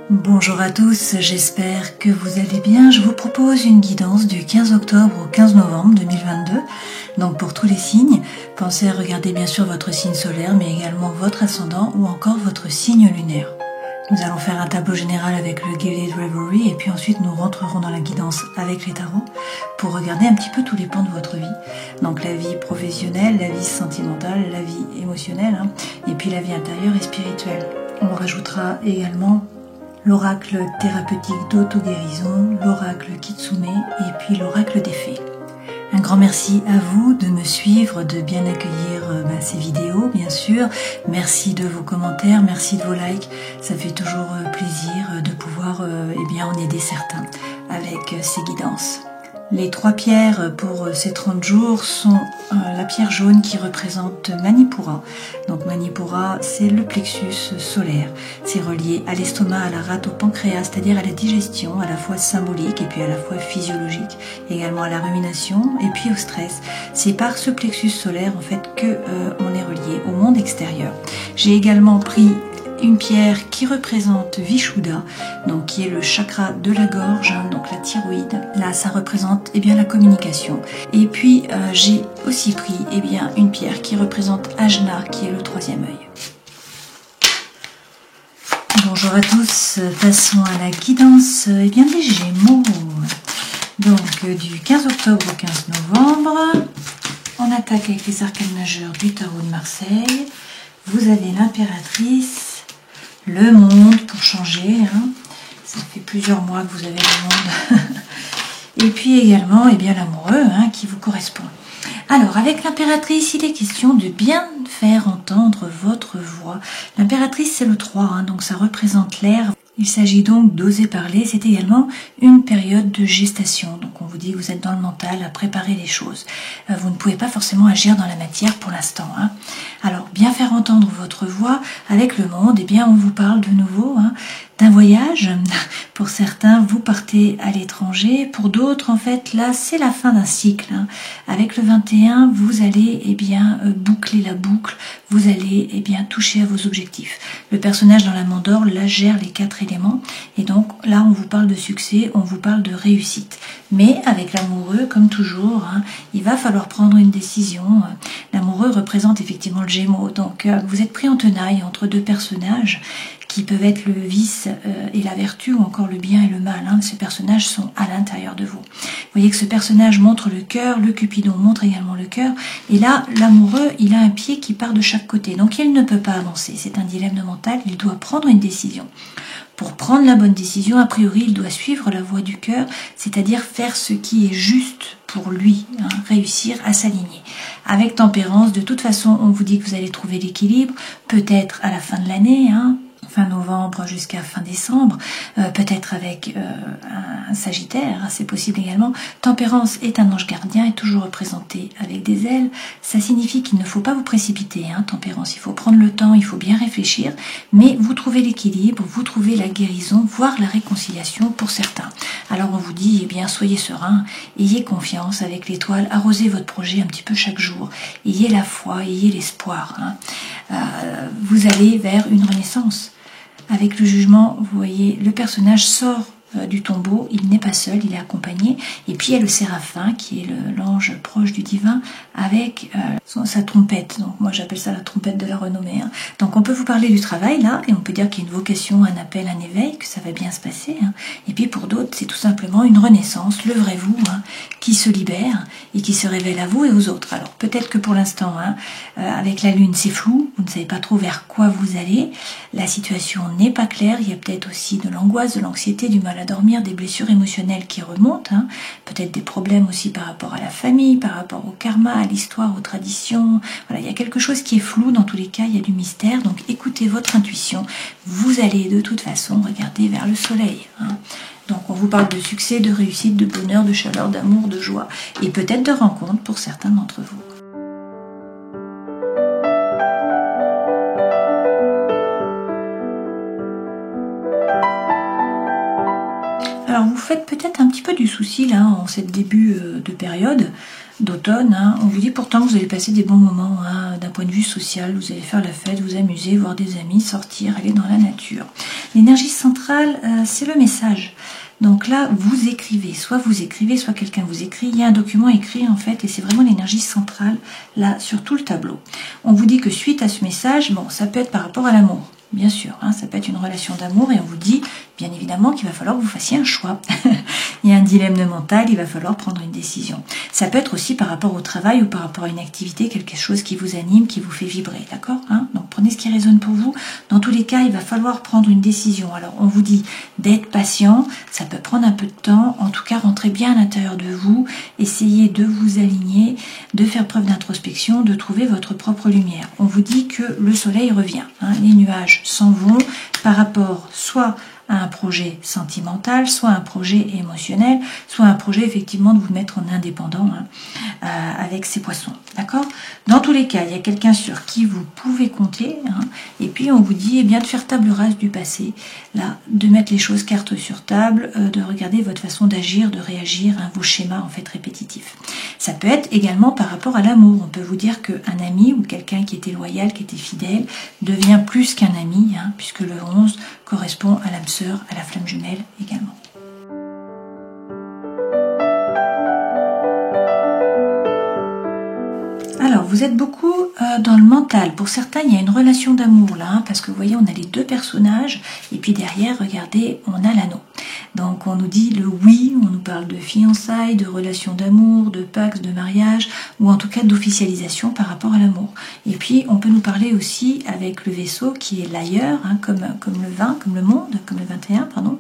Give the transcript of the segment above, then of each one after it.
Bonjour à tous, j'espère que vous allez bien. Je vous propose une guidance du 15 octobre au 15 novembre 2022. Donc pour tous les signes, pensez à regarder bien sûr votre signe solaire, mais également votre ascendant ou encore votre signe lunaire. Nous allons faire un tableau général avec le Gilded Reverie et puis ensuite nous rentrerons dans la guidance avec les tarots pour regarder un petit peu tous les pans de votre vie. Donc la vie professionnelle, la vie sentimentale, la vie émotionnelle et puis la vie intérieure et spirituelle. On rajoutera également l'oracle thérapeutique d'auto-guérison, l'oracle Kitsune et puis l'oracle des fées. Un grand merci à vous de me suivre, de bien accueillir ces vidéos, bien sûr. Merci de vos commentaires, merci de vos likes. Ça fait toujours plaisir de pouvoir en aider certains avec ces guidances. Les 3 pierres pour ces 30 jours sont la pierre jaune qui représente Manipura. Donc Manipura, c'est le plexus solaire. C'est relié à l'estomac, à la rate, au pancréas, c'est-à-dire à la digestion, à la fois symbolique et puis à la fois physiologique, également à la rumination et puis au stress. C'est par ce plexus solaire en fait que on est relié au monde extérieur. J'ai également pris une pierre qui représente Vishuddha, donc qui est le chakra de la gorge, donc la thyroïde. Là, ça représente la communication. Et puis, j'ai aussi pris une pierre qui représente Ajna, qui est le 3e œil. Bonjour à tous, passons à la guidance des Gémeaux. Donc, du 15 octobre au 15 novembre, on attaque avec les arcanes majeurs du tarot de Marseille. Vous avez l'impératrice, le monde pour changer, ça fait plusieurs mois que vous avez le monde, et puis également l'amoureux qui vous correspond. Alors avec l'impératrice, il est question de bien faire entendre votre voix. L'impératrice c'est le 3, donc ça représente l'air. Il s'agit donc d'oser parler, c'est également une période de gestation. Donc on vous dit que vous êtes dans le mental à préparer les choses. Vous ne pouvez pas forcément agir dans la matière pour l'instant. Alors bien faire entendre votre voix avec le monde, on vous parle de nouveau d'un voyage. Pour certains, vous partez à l'étranger. Pour d'autres, en fait, là, c'est la fin d'un cycle. Avec le 21, vous allez boucler la boucle. Vous allez toucher à vos objectifs. Le personnage dans la mandorle, là, gère les 4 éléments. Et donc, là, on vous parle de succès, on vous parle de réussite. Mais avec l'amoureux, comme toujours, il va falloir prendre une décision. L'amoureux représente effectivement le Gémeaux. Donc, vous êtes pris en tenaille entre 2 personnages qui peuvent être le vice et la vertu, ou encore le bien et le mal. Ces personnages sont à l'intérieur de vous. Vous voyez que ce personnage montre le cœur, le Cupidon montre également le cœur, et là, l'amoureux, il a un pied qui part de chaque côté, donc il ne peut pas avancer. C'est un dilemme mental, il doit prendre une décision. Pour prendre la bonne décision, a priori, il doit suivre la voie du cœur, c'est-à-dire faire ce qui est juste pour lui, réussir à s'aligner. Avec tempérance, de toute façon, on vous dit que vous allez trouver l'équilibre, peut-être à la fin de l'année, fin novembre jusqu'à fin décembre, peut-être avec un Sagittaire, c'est possible également. Tempérance est un ange gardien, est toujours représenté avec des ailes. Ça signifie qu'il ne faut pas vous précipiter, Tempérance, il faut prendre le temps, il faut bien réfléchir, mais vous trouvez l'équilibre, vous trouvez la guérison, voire la réconciliation pour certains. Alors on vous dit, soyez serein, ayez confiance avec l'étoile, arrosez votre projet un petit peu chaque jour, ayez la foi, ayez l'espoir. Vous allez vers une renaissance. Avec le jugement, vous voyez, le personnage sort du tombeau, il n'est pas seul, il est accompagné. Et puis il y a le séraphin, qui est l'ange proche du divin, avec sa trompette. Donc moi j'appelle ça la trompette de la renommée. Donc on peut vous parler du travail là, et on peut dire qu'il y a une vocation, un appel, un éveil, que ça va bien se passer. Et puis pour d'autres, c'est tout simplement une renaissance, le vrai vous, qui se libère et qui se révèle à vous et aux autres. Alors peut-être que pour l'instant, avec la lune, c'est flou, vous ne savez pas trop vers quoi vous allez, la situation n'est pas claire, il y a peut-être aussi de l'angoisse, de l'anxiété, du mal à dormir, des blessures émotionnelles qui remontent, peut-être des problèmes aussi par rapport à la famille, par rapport au karma, à l'histoire, aux traditions. Voilà, il y a quelque chose qui est flou, dans tous les cas, il y a du mystère, donc écoutez votre intuition, vous allez de toute façon regarder vers le soleil. Donc on vous parle de succès, de réussite, de bonheur, de chaleur, d'amour, de joie, et peut-être de rencontres pour certains d'entre vous. Alors vous faites peut-être un petit peu du souci là en cette début de période d'automne. On vous dit pourtant que vous allez passer des bons moments d'un point de vue social. Vous allez faire la fête, vous amuser, voir des amis, sortir, aller dans la nature. L'énergie centrale, c'est le message. Donc là, vous écrivez, soit quelqu'un vous écrit, il y a un document écrit en fait, et c'est vraiment l'énergie centrale, là, sur tout le tableau. On vous dit que suite à ce message, bon, ça peut être par rapport à l'amour, bien sûr, hein, ça peut être une relation d'amour, et on vous dit, bien évidemment, qu'il va falloir que vous fassiez un choix. Il y a un dilemme mental, il va falloir prendre une décision. Ça peut être aussi par rapport au travail ou par rapport à une activité, quelque chose qui vous anime, qui vous fait vibrer, d'accord, hein? Donc prenez ce qui résonne pour vous. Dans tous les cas, il va falloir prendre une décision. Alors on vous dit d'être patient, ça peut prendre un peu de temps. En tout cas, rentrez bien à l'intérieur de vous, essayez de vous aligner, de faire preuve d'introspection, de trouver votre propre lumière. On vous dit que le soleil revient, hein? Les nuages s'en vont par rapport soit à un projet sentimental, soit un projet émotionnel, soit un projet effectivement de vous mettre en indépendant, hein, avec ces poissons, d'accord? Dans tous les cas, il y a quelqu'un sur qui vous pouvez compter, hein, et puis on vous dit de faire table rase du passé, là, de mettre les choses carte sur table, de regarder votre façon d'agir, de réagir, hein, vos schémas en fait répétitifs. Ça peut être également par rapport à l'amour. On peut vous dire qu'un ami ou quelqu'un qui était loyal, qui était fidèle, devient plus qu'un ami, hein, puisque le 11 correspond à l'âme sœur, à la flamme jumelle également. Alors, vous êtes beaucoup dans le mental. Pour certains, il y a une relation d'amour là, hein, parce que vous voyez, on a les deux personnages, et puis derrière, regardez, on a l'anneau. Donc, on nous dit le oui, on nous parle de fiançailles, de relations d'amour, de pacte, de mariage, ou en tout cas d'officialisation par rapport à l'amour. Et puis, on peut nous parler aussi avec le vaisseau qui est l'ailleurs, hein, comme le 20, comme le monde, comme le 21, pardon.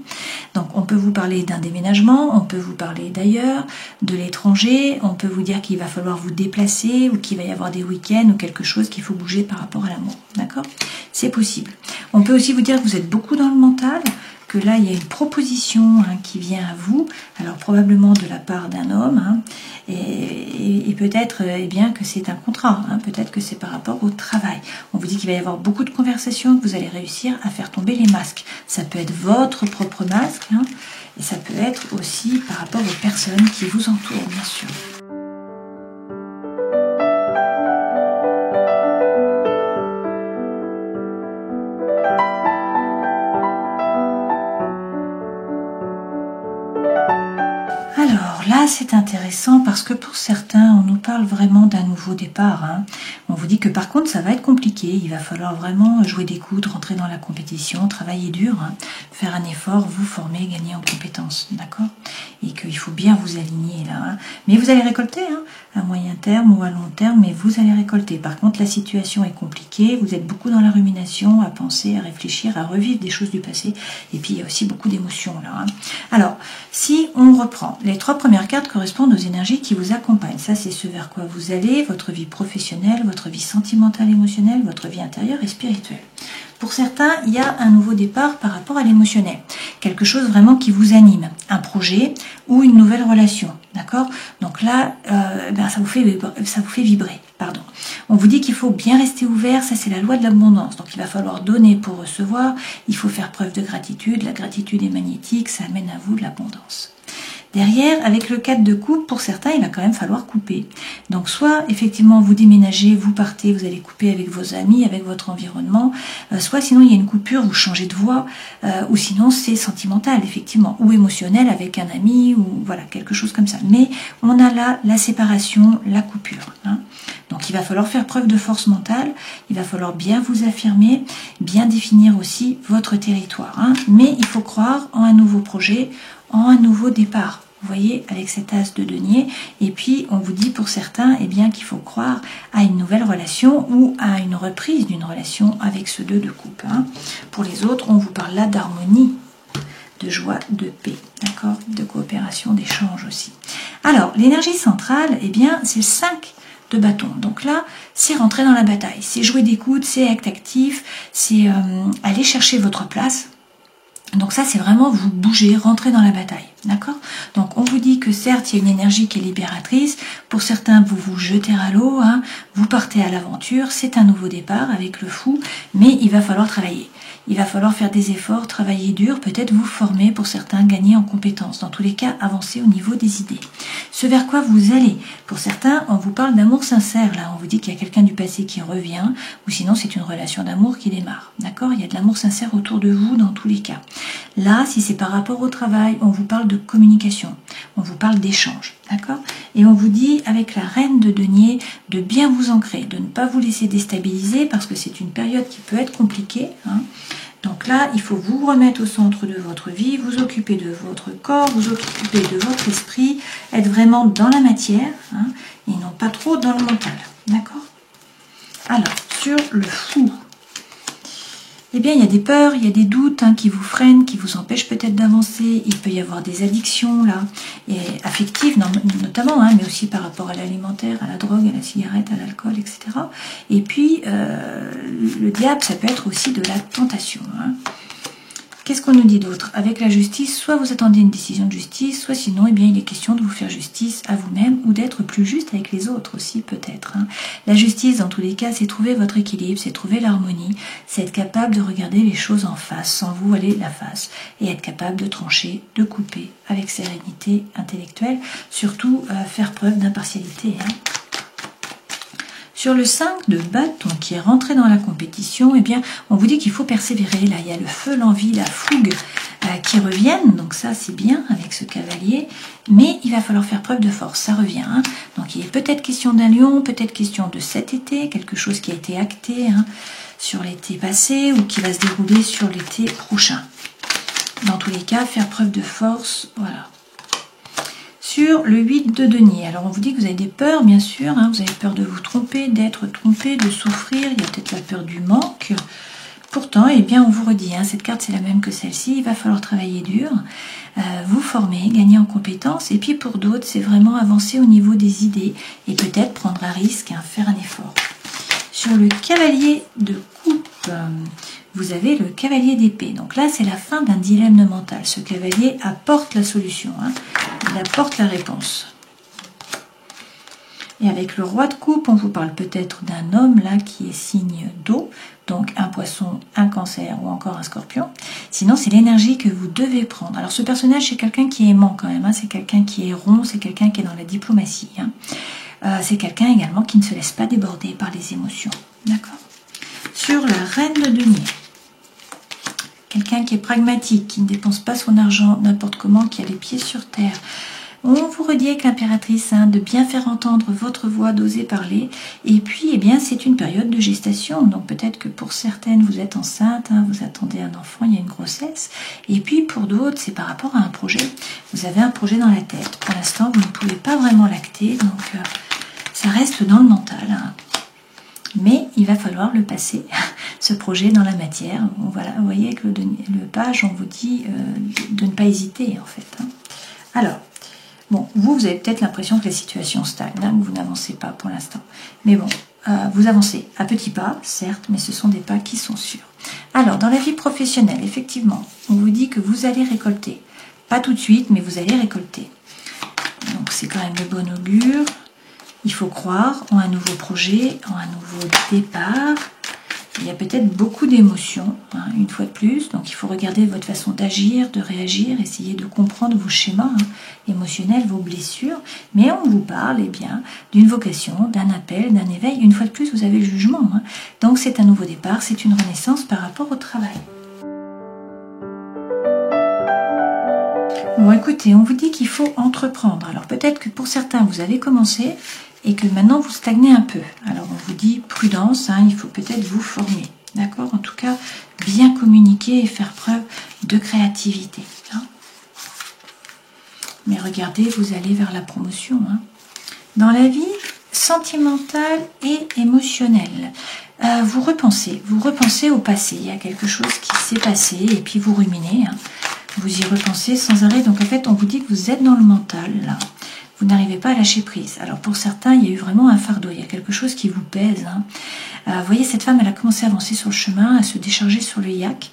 Donc, on peut vous parler d'un déménagement, on peut vous parler d'ailleurs, de l'étranger, on peut vous dire qu'il va falloir vous déplacer, ou qu'il va y avoir des week-ends, ou quelque chose qu'il faut bouger par rapport à l'amour, d'accord? C'est possible. On peut aussi vous dire que vous êtes beaucoup dans le mental, que là, il y a une proposition, hein, qui vient à vous, alors probablement de la part d'un homme, hein, et peut-être bien que c'est un contrat, hein, peut-être que c'est par rapport au travail. On vous dit qu'il va y avoir beaucoup de conversations, que vous allez réussir à faire tomber les masques. Ça peut être votre propre masque, hein, et ça peut être aussi par rapport aux personnes qui vous entourent, bien sûr. Alors là, c'est intéressant parce que pour certains, on nous parle vraiment d'un nouveau départ, hein. On vous dit que par contre, ça va être compliqué. Il va falloir vraiment jouer des coudes, rentrer dans la compétition, travailler dur, hein, faire un effort, vous former, gagner en compétences, d'accord? Et qu'il faut bien vous aligner là, hein. Mais vous allez récolter, hein, à moyen terme ou à long terme, mais vous allez récolter. Par contre, la situation est compliquée. Vous êtes beaucoup dans la rumination, à penser, à réfléchir, à revivre des choses du passé. Et puis, il y a aussi beaucoup d'émotions là, hein. Alors, si on reprend, les 3 premières cartes correspondent aux énergies qui vous accompagnent. Ça, c'est ce vers quoi vous allez, votre vie professionnelle, votre vie sentimentale, émotionnelle, votre vie intérieure et spirituelle. Pour certains, il y a un nouveau départ par rapport à l'émotionnel. Quelque chose vraiment qui vous anime. Un projet ou une nouvelle relation. D'accord? Donc là, ça vous fait vibrer. Pardon. On vous dit qu'il faut bien rester ouvert. Ça, c'est la loi de l'abondance. Donc, il va falloir donner pour recevoir. Il faut faire preuve de gratitude. La gratitude est magnétique. Ça amène à vous de l'abondance. Derrière, avec le 4 de coupe, pour certains, il va quand même falloir couper. Donc, soit, effectivement, vous déménagez, vous partez, vous allez couper avec vos amis, avec votre environnement, soit, sinon, il y a une coupure, vous changez de voie, ou sinon, c'est sentimental, effectivement, ou émotionnel avec un ami, ou voilà, quelque chose comme ça. Mais on a là la séparation, la coupure, hein. Donc, il va falloir faire preuve de force mentale, il va falloir bien vous affirmer, bien définir aussi votre territoire, hein. Mais il faut croire en un nouveau projet, en un nouveau départ. Vous voyez, avec cet as de denier, et puis on vous dit pour certains, bien qu'il faut croire à une nouvelle relation ou à une reprise d'une relation avec ce 2 de coupe, hein. Pour les autres, on vous parle là d'harmonie, de joie, de paix, d'accord, de coopération, d'échange aussi. Alors, l'énergie centrale, c'est le 5 de bâton. Donc là, c'est rentrer dans la bataille, c'est jouer des coudes, c'est être actif, c'est aller chercher votre place. Donc ça, c'est vraiment vous bouger, rentrer dans la bataille. D'accord? Donc on vous dit que certes il y a une énergie qui est libératrice, pour certains vous vous jetez à l'eau, hein, vous partez à l'aventure, c'est un nouveau départ avec le fou, mais il va falloir travailler. Il va falloir faire des efforts, travailler dur, peut-être vous former, pour certains gagner en compétences. Dans tous les cas, avancer au niveau des idées. Ce vers quoi vous allez. Pour certains, on vous parle d'amour sincère. Là, on vous dit qu'il y a quelqu'un du passé qui revient, ou sinon c'est une relation d'amour qui démarre. D'accord? Il y a de l'amour sincère autour de vous dans tous les cas. Là, si c'est par rapport au travail, on vous parle de communication, on vous parle d'échange. D'accord? Et on vous dit, avec la reine de denier, de bien vous ancrer, de ne pas vous laisser déstabiliser, parce que c'est une période qui peut être compliquée, hein. Donc là, il faut vous remettre au centre de votre vie, vous occuper de votre corps, vous occuper de votre esprit, être vraiment dans la matière, hein, et non pas trop dans le mental. D'accord? Alors, sur le fou, eh bien, il y a des peurs, il y a des doutes, hein, qui vous freinent, qui vous empêchent peut-être d'avancer. Il peut y avoir des addictions, là, et affectives notamment, hein, mais aussi par rapport à l'alimentaire, à la drogue, à la cigarette, à l'alcool, etc. Et puis, le diable, ça peut être aussi de la tentation, hein. Qu'est-ce qu'on nous dit d'autre? Avec la justice, soit vous attendez une décision de justice, soit sinon, eh bien, il est question de vous faire justice à vous-même ou d'être plus juste avec les autres aussi, peut-être, hein. La justice, dans tous les cas, c'est trouver votre équilibre, c'est trouver l'harmonie, c'est être capable de regarder les choses en face, sans vous aller la face, et être capable de trancher, de couper avec sérénité intellectuelle, surtout faire preuve d'impartialité, hein. Sur le 5 de bâton qui est rentré dans la compétition, eh bien, on vous dit qu'il faut persévérer. Là, il y a le feu, l'envie, la fougue qui reviennent. Donc ça, c'est bien avec ce cavalier. Mais il va falloir faire preuve de force. Ça revient, hein. Donc il est peut-être question d'un lion, peut-être question de cet été, quelque chose qui a été acté, hein, sur l'été passé ou qui va se dérouler sur l'été prochain. Dans tous les cas, faire preuve de force, voilà. Sur le 8 de denier, alors on vous dit que vous avez des peurs, bien sûr, hein, vous avez peur de vous tromper, d'être trompé, de souffrir, il y a peut-être la peur du manque. Pourtant, eh bien, on vous redit, hein, cette carte c'est la même que celle-ci, il va falloir travailler dur, vous former, gagner en compétences, et puis pour d'autres, c'est vraiment avancer au niveau des idées, et peut-être prendre un risque, hein, faire un effort. Sur le cavalier de coupe, vous avez le cavalier d'épée. Donc là, c'est la fin d'un dilemme mental. Ce cavalier apporte la solution, hein. Il apporte la réponse. Et avec le roi de coupe, on vous parle peut-être d'un homme là qui est signe d'eau, donc un poisson, un cancer ou encore un scorpion. Sinon, c'est l'énergie que vous devez prendre. Alors ce personnage, c'est quelqu'un qui est aimant quand même, hein. C'est quelqu'un qui est rond, c'est quelqu'un qui est dans la diplomatie, hein. C'est quelqu'un également qui ne se laisse pas déborder par les émotions. D'accord? Sur la reine de denier, quelqu'un qui est pragmatique, qui ne dépense pas son argent n'importe comment, qui a les pieds sur terre. On vous redit avec l'impératrice, hein, de bien faire entendre votre voix, d'oser parler. Et puis, eh bien, c'est une période de gestation. Donc peut-être que pour certaines, vous êtes enceinte, hein, vous attendez un enfant, il y a une grossesse. Et puis pour d'autres, c'est par rapport à un projet. Vous avez un projet dans la tête. Pour l'instant, vous ne pouvez pas vraiment l'acter. Donc ça reste dans le mental, hein. Mais il va falloir le passer, ce projet, dans la matière. Voilà, vous voyez avec le page, on vous dit de ne pas hésiter, en fait, hein. Alors, bon, vous avez peut-être l'impression que la situation stagne, hein, que vous n'avancez pas pour l'instant. Mais bon, vous avancez à petits pas, certes, mais ce sont des pas qui sont sûrs. Alors, dans la vie professionnelle, effectivement, on vous dit que vous allez récolter. Pas tout de suite, mais vous allez récolter. Donc, c'est quand même de bon augure. Il faut croire en un nouveau projet, en un nouveau départ. Il y a peut-être beaucoup d'émotions, hein, une fois de plus. Donc il faut regarder votre façon d'agir, de réagir, essayer de comprendre vos schémas, hein, émotionnels, vos blessures. Mais on vous parle, eh bien, d'une vocation, d'un appel, d'un éveil. Une fois de plus, vous avez le jugement, hein. Donc c'est un nouveau départ, c'est une renaissance par rapport au travail. Bon, écoutez, on vous dit qu'il faut entreprendre. Alors peut-être que pour certains, vous avez commencé et que maintenant vous stagnez un peu. Alors on vous dit prudence, hein, il faut peut-être vous former. D'accord? En tout cas, bien communiquer et faire preuve de créativité, hein. Mais regardez, vous allez vers la promotion, hein. Dans la vie sentimentale et émotionnelle, vous repensez au passé. Il y a quelque chose qui s'est passé et puis vous ruminez, hein. Vous y repensez sans arrêt. Donc en fait, on vous dit que vous êtes dans le mental, là. vous n'arrivez pas à lâcher prise. Alors pour certains, il y a eu vraiment un fardeau, il y a quelque chose qui vous pèse. Vous voyez, cette femme, elle a commencé à avancer sur le chemin, à se décharger sur le yak.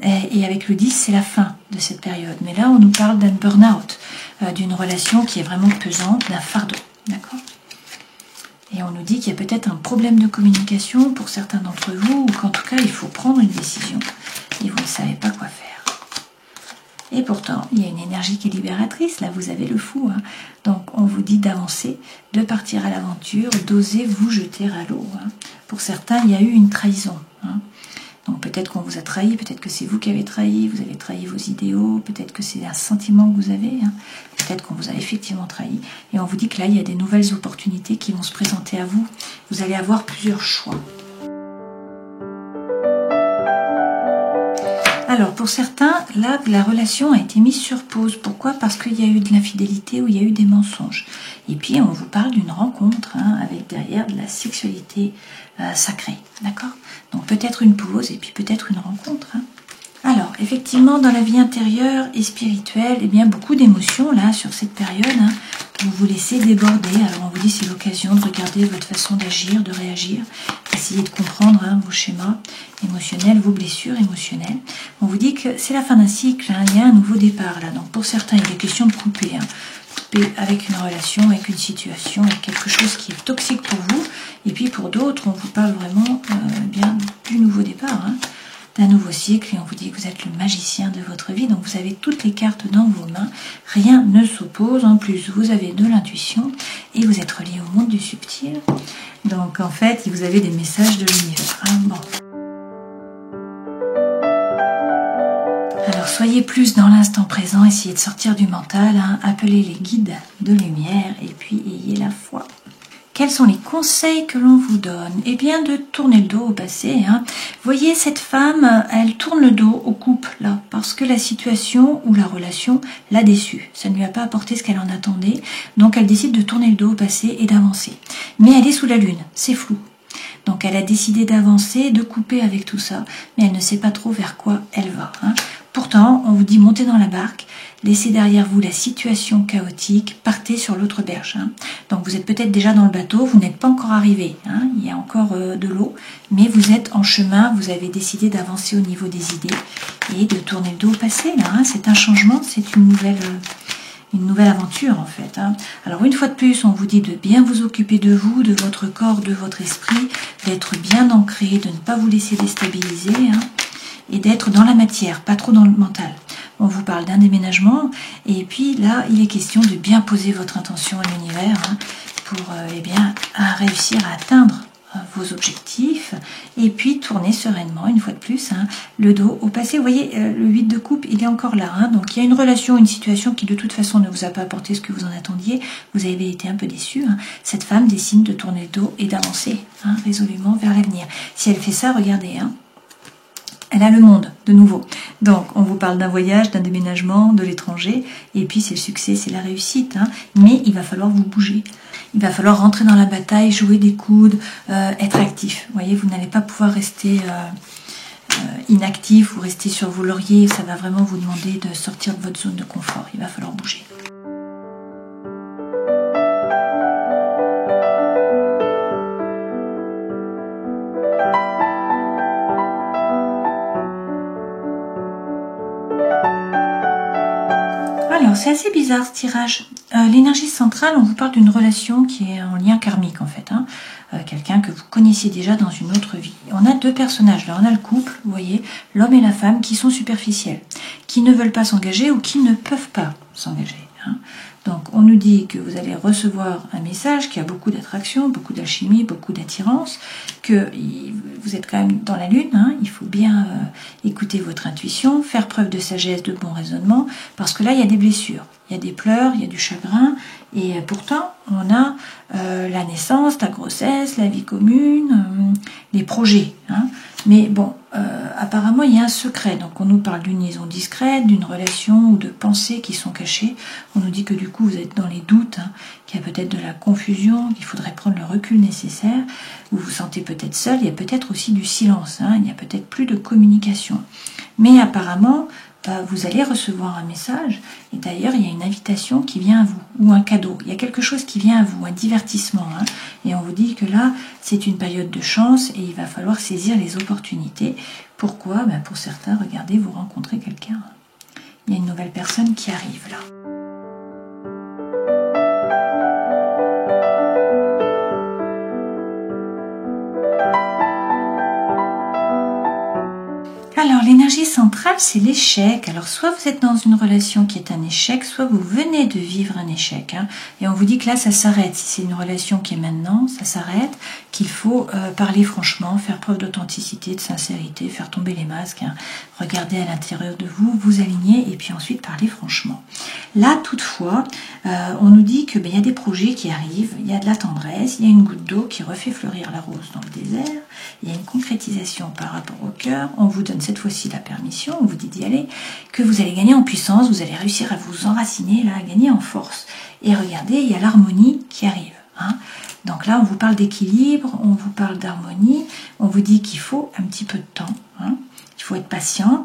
Et avec le 10, c'est la fin de cette période. Mais là, on nous parle d'un burn-out, d'une relation qui est vraiment pesante, d'un fardeau. D'accord ? Et on nous dit qu'il y a peut-être un problème de communication pour certains d'entre vous, ou qu'en tout cas, il faut prendre une décision et vous ne savez pas quoi faire. Et pourtant, il y a une énergie qui est libératrice. Là, vous avez le fou. Donc, on vous dit d'avancer, de partir à l'aventure, d'oser vous jeter à l'eau. Pour certains, il y a eu une trahison. Donc, peut-être qu'on vous a trahi, peut-être que c'est vous qui avez trahi vos idéaux, peut-être que c'est un sentiment que vous avez, peut-être qu'on vous a effectivement trahi. Et on vous dit que là, il y a des nouvelles opportunités qui vont se présenter à vous. Vous allez avoir plusieurs choix. Alors pour certains, là, la relation a été mise sur pause. Pourquoi ? Parce qu'il y a eu de l'infidélité ou il y a eu des mensonges. Et puis on vous parle d'une rencontre avec derrière de la sexualité sacrée. D'accord ? Donc peut-être une pause et puis peut-être une rencontre. Alors effectivement, dans la vie intérieure et spirituelle, eh bien beaucoup d'émotions là sur cette période. Vous vous laissez déborder. Alors on vous dit c'est l'occasion de regarder votre façon d'agir, de réagir, d'essayer de comprendre vos schémas émotionnels, vos blessures émotionnelles. On vous dit que c'est la fin d'un cycle, il y a un nouveau départ là. Donc pour certains, il est question de couper, couper avec une relation, avec une situation, avec quelque chose qui est toxique pour vous. Et puis pour d'autres, on vous parle vraiment bien du nouveau départ, d'un nouveau cycle, et on vous dit que vous êtes le magicien de votre vie, donc vous avez toutes les cartes dans vos mains, rien ne s'oppose, en plus vous avez de l'intuition et vous êtes relié au monde du subtil, donc en fait vous avez des messages de l'univers. Bon. Alors soyez plus dans l'instant présent, essayez de sortir du mental, appelez les guides de lumière et puis ayez la foi. Quels sont les conseils que l'on vous donne ? Eh bien, de tourner le dos au passé. Voyez, cette femme, elle tourne le dos au couple, là, parce que la situation ou la relation l'a déçue. Ça ne lui a pas apporté ce qu'elle en attendait, donc elle décide de tourner le dos au passé et d'avancer. Mais elle est sous la lune, c'est flou. Donc elle a décidé d'avancer, de couper avec tout ça, mais elle ne sait pas trop vers quoi elle va. Pourtant, on vous dit montez dans la barque, laissez derrière vous la situation chaotique, partez sur l'autre berge. Donc vous êtes peut-être déjà dans le bateau, vous n'êtes pas encore arrivé, il y a encore de l'eau, mais vous êtes en chemin, vous avez décidé d'avancer au niveau des idées et de tourner le dos au passé. C'est un changement, c'est une nouvelle aventure en fait. Alors une fois de plus, on vous dit de bien vous occuper de vous, de votre corps, de votre esprit, d'être bien ancré, de ne pas vous laisser déstabiliser et d'être dans la matière, pas trop dans le mental. On vous parle d'un déménagement et puis là, il est question de bien poser votre intention à l'univers pour réussir à atteindre vos objectifs et puis tourner sereinement une fois de plus le dos au passé. Vous voyez, le 8 de coupe, il est encore là. Donc il y a une relation, une situation qui de toute façon ne vous a pas apporté ce que vous en attendiez. Vous avez été un peu déçu. Cette femme décide de tourner le dos et d'avancer résolument vers l'avenir. Si elle fait ça, regardez, elle a le monde, de nouveau. Donc, on vous parle d'un voyage, d'un déménagement, de l'étranger, et puis c'est le succès, c'est la réussite. Mais il va falloir vous bouger. Il va falloir rentrer dans la bataille, jouer des coudes, être actif. Vous voyez, vous n'allez pas pouvoir rester inactif ou rester sur vos lauriers. Ça va vraiment vous demander de sortir de votre zone de confort. Il va falloir bouger. Alors, c'est assez bizarre ce tirage. L'énergie centrale, on vous parle d'une relation qui est en lien karmique en fait. Quelqu'un que vous connaissiez déjà dans une autre vie. On a deux personnages. Là, on a le couple, vous voyez, l'homme et la femme qui sont superficiels, qui ne veulent pas s'engager ou qui ne peuvent pas s'engager. Donc, on nous dit que vous allez recevoir un message qui a beaucoup d'attraction, beaucoup d'alchimie, beaucoup d'attirance, que vous êtes quand même dans la lune, il faut bien écouter votre intuition, faire preuve de sagesse, de bon raisonnement, parce que là, il y a des blessures, il y a des pleurs, il y a du chagrin, et pourtant, on a la naissance, la grossesse, la vie commune, les projets. Mais bon, apparemment, il y a un secret. Donc, on nous parle d'une liaison discrète, d'une relation ou de pensées qui sont cachées. On nous dit que du coup, vous êtes dans les doutes, qu'il y a peut-être de la confusion, qu'il faudrait prendre le recul nécessaire. Vous vous sentez peut-être seul. Il y a peut-être aussi du silence. Il n'y a peut-être plus de communication. Mais apparemment, vous allez recevoir un message, et d'ailleurs il y a une invitation qui vient à vous, ou un cadeau, il y a quelque chose qui vient à vous, un divertissement, hein, et on vous dit que là c'est une période de chance et il va falloir saisir les opportunités. Pourquoi? Pour certains, regardez, vous rencontrez quelqu'un, il y a une nouvelle personne qui arrive là. Alors, l'énergie centrale, c'est l'échec. Alors, soit vous êtes dans une relation qui est un échec, soit vous venez de vivre un échec. Hein, et on vous dit que là, ça s'arrête. Si c'est une relation qui est maintenant, ça s'arrête, qu'il faut parler franchement, faire preuve d'authenticité, de sincérité, faire tomber les masques, hein, regarder à l'intérieur de vous, vous aligner et puis ensuite parler franchement. Là, toutefois, on nous dit que y a des projets qui arrivent, il y a de la tendresse, il y a une goutte d'eau qui refait fleurir la rose dans le désert, il y a une concrétisation par rapport au cœur, on vous donne cette fois-ci la permission, on vous dit d'y aller, que vous allez gagner en puissance, vous allez réussir à vous enraciner, là, à gagner en force. Et regardez, il y a l'harmonie qui arrive. Hein. Donc là, on vous parle d'équilibre, on vous parle d'harmonie, on vous dit qu'il faut un petit peu de temps, hein. Il faut être patient.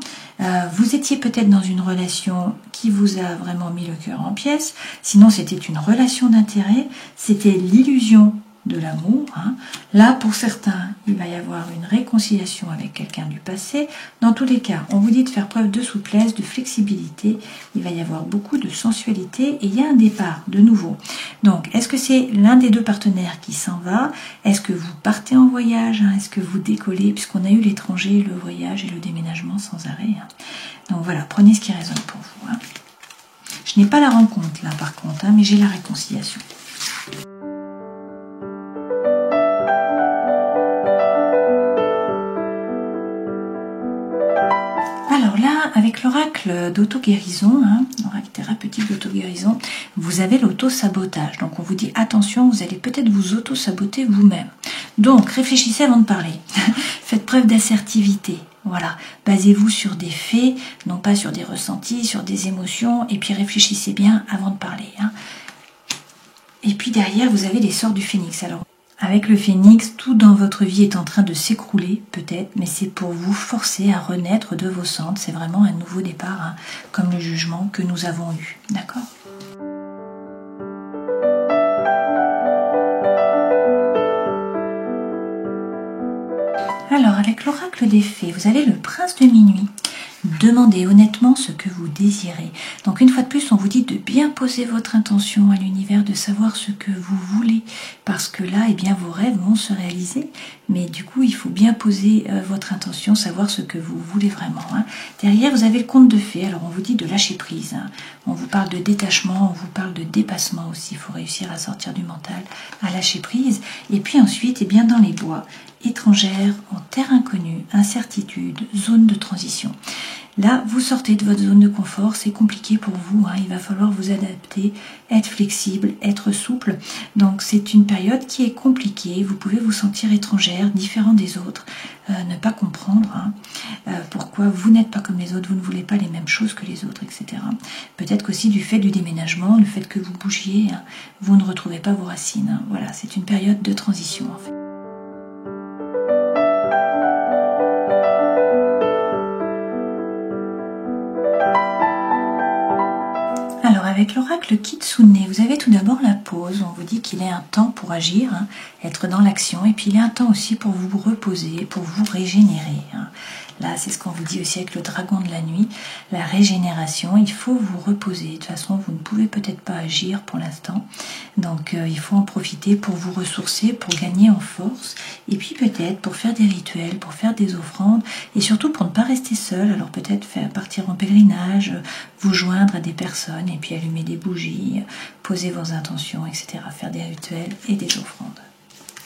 Vous étiez peut-être dans une relation qui vous a vraiment mis le cœur en pièces, sinon c'était une relation d'intérêt, c'était l'illusion de l'amour. Hein. Là, pour certains, il va y avoir une réconciliation avec quelqu'un du passé. Dans tous les cas, on vous dit de faire preuve de souplesse, de flexibilité. Il va y avoir beaucoup de sensualité et il y a un départ de nouveau. Donc, est-ce que c'est l'un des deux partenaires qui s'en va? Est-ce que vous partez en voyage? Hein? Est-ce que vous décollez? Puisqu'on a eu l'étranger, le voyage et le déménagement sans arrêt. Hein. Donc voilà, prenez ce qui résonne pour vous. Hein. Je n'ai pas la rencontre là par contre, hein, mais j'ai la réconciliation. Alors là, avec l'oracle d'auto-guérison, hein, l'oracle thérapeutique d'auto-guérison, vous avez l'auto-sabotage. Donc on vous dit attention, vous allez peut-être vous auto-saboter vous-même. Donc réfléchissez avant de parler. Faites preuve d'assertivité. Voilà, basez-vous sur des faits, non pas sur des ressentis, sur des émotions, et puis réfléchissez bien avant de parler. Hein. Et puis derrière, vous avez les sorts du phénix. Alors, avec le phénix, tout dans votre vie est en train de s'écrouler, peut-être, mais c'est pour vous forcer à renaître de vos cendres. C'est vraiment un nouveau départ, hein, comme le jugement que nous avons eu. D'accord ? Alors, avec l'oracle des fées, vous avez le prince de minuit. Demandez honnêtement ce que vous désirez. Donc une fois de plus, on vous dit de bien poser votre intention à l'univers, de savoir ce que vous voulez, parce que là, eh bien, vos rêves vont se réaliser. Mais du coup, il faut bien poser votre intention, savoir ce que vous voulez vraiment. Hein. Derrière, vous avez le conte de fées. Alors on vous dit de lâcher prise. Hein. On vous parle de détachement, on vous parle de dépassement aussi. Il faut réussir à sortir du mental, à lâcher prise. Et puis ensuite, eh bien, dans les bois, étrangère, en terre inconnue, incertitude, zone de transition. Là, vous sortez de votre zone de confort, c'est compliqué pour vous, hein, il va falloir vous adapter, être flexible, être souple. Donc c'est une période qui est compliquée, vous pouvez vous sentir étrangère, différent des autres, ne pas comprendre hein, pourquoi vous n'êtes pas comme les autres, vous ne voulez pas les mêmes choses que les autres, etc. Peut-être qu'aussi du fait du déménagement, le fait que vous bougiez, hein, vous ne retrouvez pas vos racines. Hein. Voilà, c'est une période de transition en fait. Alors avec l'oracle Kitsune, vous avez tout d'abord la pause, on vous dit qu'il est un temps pour agir, hein, être dans l'action, et puis il est un temps aussi pour vous reposer, pour vous régénérer. Hein. Là, c'est ce qu'on vous dit aussi avec le dragon de la nuit, la régénération, il faut vous reposer. De toute façon, vous ne pouvez peut-être pas agir pour l'instant, donc il faut en profiter pour vous ressourcer, pour gagner en force, et puis peut-être pour faire des rituels, pour faire des offrandes, et surtout pour ne pas rester seul, alors peut-être partir en pèlerinage, vous joindre à des personnes, et puis allumer des bougies, poser vos intentions, etc., faire des rituels et des offrandes.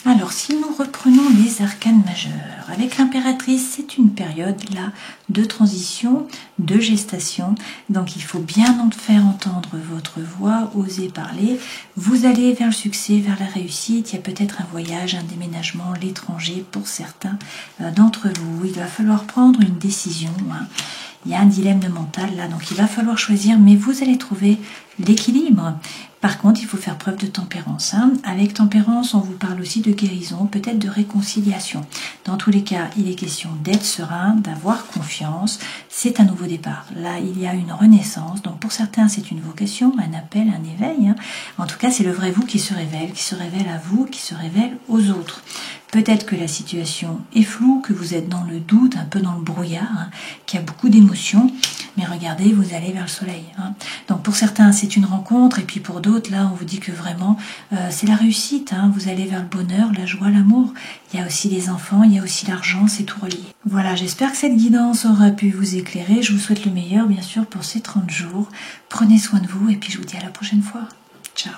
Alors, si nous reprenons les arcanes majeurs, avec l'impératrice, c'est une période là de transition, de gestation. Donc, il faut bien faire entendre votre voix, oser parler. Vous allez vers le succès, vers la réussite. Il y a peut-être un voyage, un déménagement, l'étranger pour certains d'entre vous. Il va falloir prendre une décision. Hein. Il y a un dilemme mental là, donc il va falloir choisir, mais vous allez trouver l'équilibre. Par contre, il faut faire preuve de tempérance. Hein. Avec tempérance, on vous parle aussi de guérison, peut-être de réconciliation. Dans tous les cas, il est question d'être serein, d'avoir confiance. C'est un nouveau départ. Là, il y a une renaissance. Donc pour certains, c'est une vocation, un appel, un éveil. Hein. En tout cas, c'est le vrai vous qui se révèle à vous, qui se révèle aux autres. Peut-être que la situation est floue, que vous êtes dans le doute, un peu dans le brouillard, hein, qu'il y a beaucoup d'émotions, mais regardez, vous allez vers le soleil. Hein. Donc pour certains, c'est une rencontre, et puis pour d'autres, là, on vous dit que vraiment, c'est la réussite. Hein. Vous allez vers le bonheur, la joie, l'amour. Il y a aussi les enfants, il y a aussi l'argent, c'est tout relié. Voilà, j'espère que cette guidance aura pu vous éclairer. Je vous souhaite le meilleur, bien sûr, pour ces 30 jours. Prenez soin de vous, et puis je vous dis à la prochaine fois. Ciao.